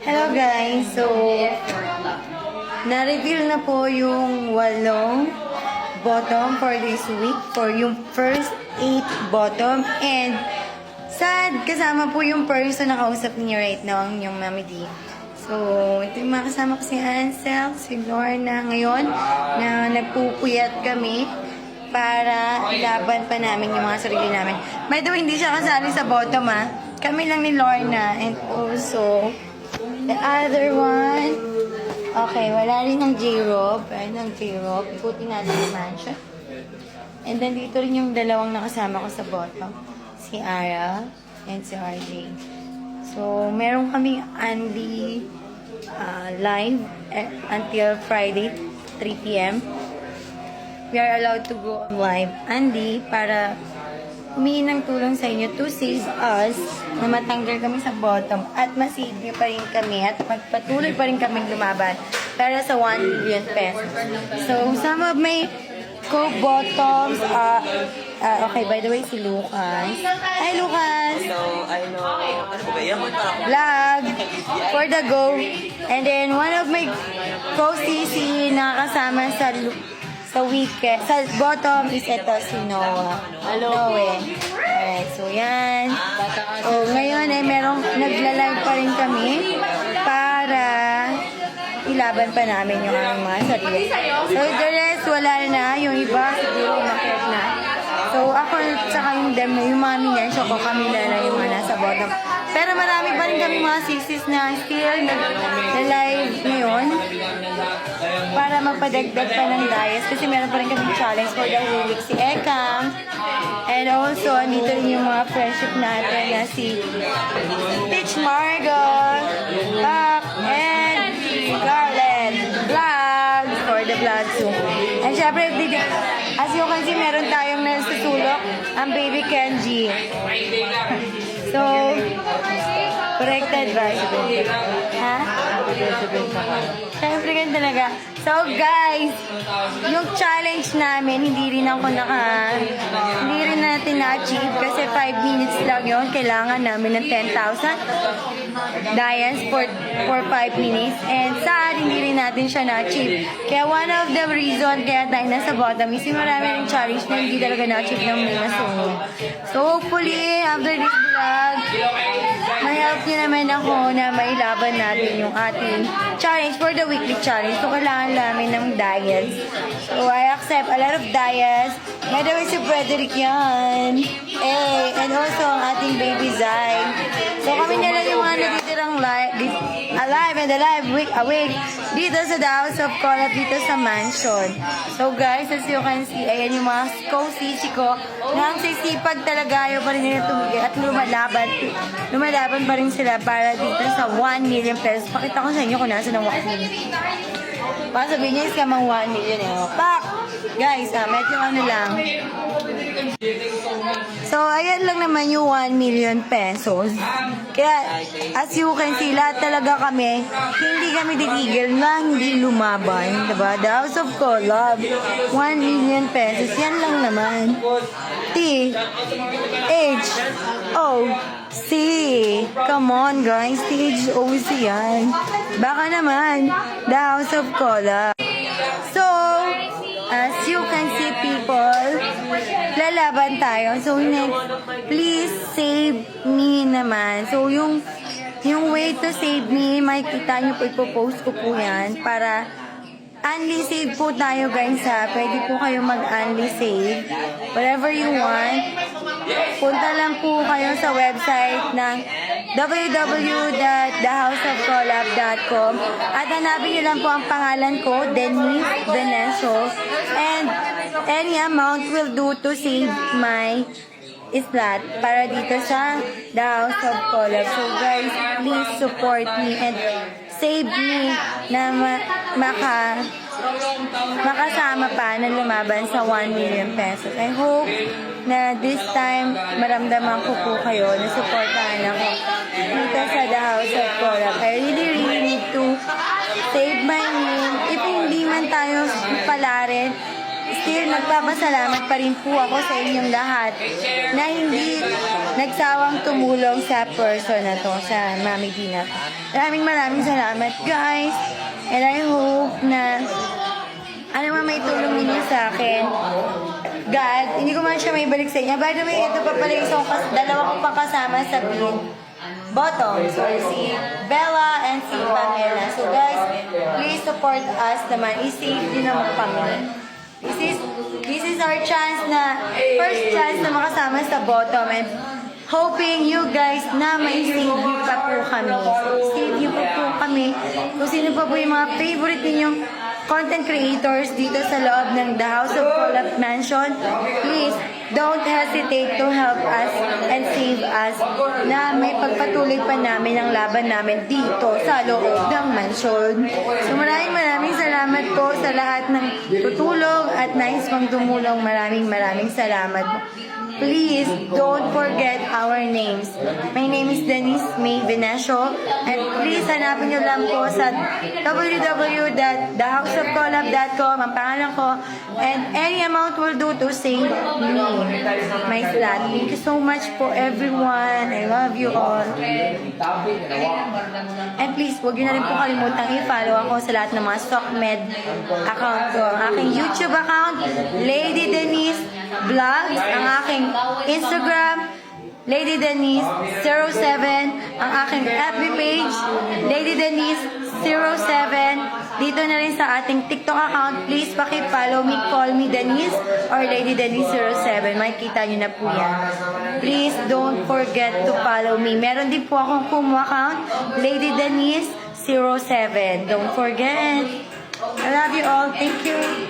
Hello guys, so na-reveal na po yung 8 bottom for this week for yung first 8 bottom and sad kasama po yung person na kausap niyo right now yung Mami D. So ito yung mga kasama ko si Ansel, si Lorna ngayon na nagpupuyat kami para laban pa namin yung mga sarili namin. By the way, hindi siya kasali sa bottom kami lang ni Lorna and also the other one, okay, wala rin ng J-Rob. Ayun ng J-Rob. Ikutin natin yung mansion. And then, dito rin yung dalawang nakasama ko sa bottom. Si Ara and si RJ. So, meron kaming Andy live until Friday, 3 p.m. We are allowed to go live, Andy, para humingi ng tulong sa inyo to save us na matanggal kami sa bottom at masave nyo pa rin kami at magpatuloy pa rin kami lumaban para sa 1 million pesos. So, some of my co-bottoms okay, by the way, si Lucas. Hi, Lucas! Hello, I know. Ano ba yan? Vlog for the go. And then, one of my co-CC na kasama sa weekend, sa bottom is ito si Noah. Hello. Noe. Alright, so yan. So, ngayon merong nagla-live pa rin kami para ilaban pa namin yung aming mga sarili. So, the rest, wala na. Yung iba, siguro umakit na. So, ako, tsaka yung demo, yung mami niya, so kami na yung mga nasa bottom. Pero marami pa rin kami mga sisis na still nag-live ngayon para magpadagdag pa ng diets kasi meron pa rin kami challenge for the whole week si Ekam. And also, andito rin yung mga friendship natin na si Peach Margot, Pak, and Scarlett Vlog for the vlog soon. And syempre, as you can see, meron tayong nasusulok ang baby Kenji. So, corrected ba? Ha? Siyempre ganun talaga. So guys, yung challenge namin, hindi rin natin na-achieve kasi 5 minutes lang yun. Kailangan namin ng 10,000 diets for 5 minutes. And sad, hindi rin natin siya na-achieve. Kaya one of the reason kaya tayo nasa bottom is yung marami ng challenge na hindi talaga na-achieve ng mga sunod. So hopefully, after this vlog, ma-help niyo naman ako na mailaban natin yung ating challenge for the weekly challenge. So, kailangan namin ng diets. So, I accept a lot of diets. By the way, si Frederick yan. And also, ang ating baby Zai. So, kami na lang yung mga natitirang alive and alive awake dito sa The House of Collab, dito sa mansion. So, guys, as you can see, ayan yung mga co-sisi ko na ang sisipag talaga ayaw pa rin nila tumigil at lumalaban pa rin sila para dito sa 1 million pesos. Pakita ko sa inyo kung nasa ng 1 million. Baka sabihin niya is kamang 1 million Pak! Guys, medyo ano lang. So, ayan lang naman yung 1 million pesos. Kaya, as you can see, lahat talaga kami, hindi kami titigil na hindi lumaban. Diba? The House of Collab, 1 million pesos. Yan lang naman. T-H-O-C. Come on, guys. T-H-O-C yan. Baka naman, The House of Collab. So, as you can see, people, lalaban tayo. So, next, please save me naman. So, yung way to save me, makikita nyo po, ipopost ko po yan para unli save po tayo, guys, Pwede po kayo mag-unli save. Whatever you want. Punta lang po kayo sa website ng www.thehouseofcollab.com at hanapin nyo lang po ang pangalan ko, Denise Venecio, and any amount will do to save my slot para dito sa The House of Collab. So guys, please support me and save me na makasama pa na lumaban sa 1 million pesos. I hope na this time maramdaman ko po kayo na supportahan ako dito sa The House of Collab. I really need to save my name. If hindi man tayo pala rin, still magpapasalamat pa rin po ako sa inyong lahat na hindi nagsawang tumulong sa person na to, sa Mami Dina. Maraming salamat, guys. And I hope na ano man may tulong ninyo sa akin. God, hindi ko man siya may balik sa inyo. By the way, ito pa pala isang dalawa kong pakasama sa pin. Bottom. So, si Bella and si Pamela. So, guys, please support us naman. I-save din naman kami. This is our chance na, first chance na makasama sa bottom. And hoping you guys na may save you pa po kami. So, save you pa po kami. Kung sino pa po yung mga favorite ninyong content creators dito sa loob ng The House of Collab Mansion, please don't hesitate to help us and save us na may pagpatuloy pa namin ang laban namin dito sa loob ng mansion. So maraming salamat po sa lahat ng tutulong at nais pang tumulong. Maraming salamat. Please don't forget our names. My name is Denise May Venecio, and please hanapin nyo lang po sa www.thehouseofcollab.com ang pangalan ko, and any amount will do to save me, my slat. Thank you so much po everyone. I love you all. And please, huwag nyo na rin po kalimutang i-follow ako sa lahat ng mga StockMed account ko. Ang aking YouTube account, Lady Denise Vlogs, ang aking Instagram, Lady Denise 07, ang aking FB page, Lady Denise 07. Dito na rin sa ating TikTok account, please paki-follow me, call me Denise or Lady Denise 07. Makikita nyo na po yan. Please don't forget to follow me. Meron din po akong Kumu account, Lady Denise 07. Don't forget. I love you all. Thank you.